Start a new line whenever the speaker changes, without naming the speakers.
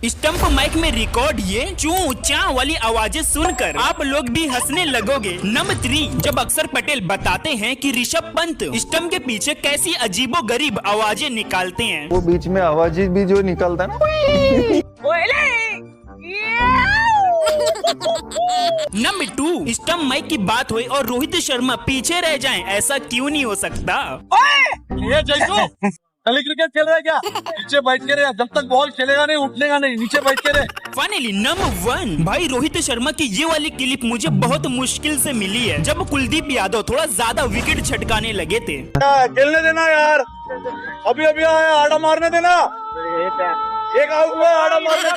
Stump mic में record ये चू चा वाली आवाजें सुनकर आप लोग भी हंसने लगोगे। नंबर 3, जब अक्षर पटेल बताते हैं कि ऋषभ पंत स्टंप के पीछे कैसी अजीबो गरीब आवाजें निकालते हैं।
वो बीच में आवाजें भी जो निकालता है ना।
नंबर 2, स्टंप माइक की बात हुई और रोहित शर्मा पीछे रह जाएं, ऐसा क्यों नहीं हो सकता।
ये जैसू गली क्रिकेट खेल रहा है क्या? नीचे बैठ के रहे, जब तक बॉल खेलेगा नहीं उठलेगा नहीं, नीचे बैठ के रहे।
फाइनली नंबर 1, भाई रोहित शर्मा की ये वाली क्लिप मुझे बहुत मुश्किल से मिली है, जब कुलदीप यादव थोड़ा ज्यादा विकेट छटकाने लगे थे।
खेलने देना यार, अभी अभी आया, आड़ा मारने देना। एक आउट हुआ, आड़ा मारने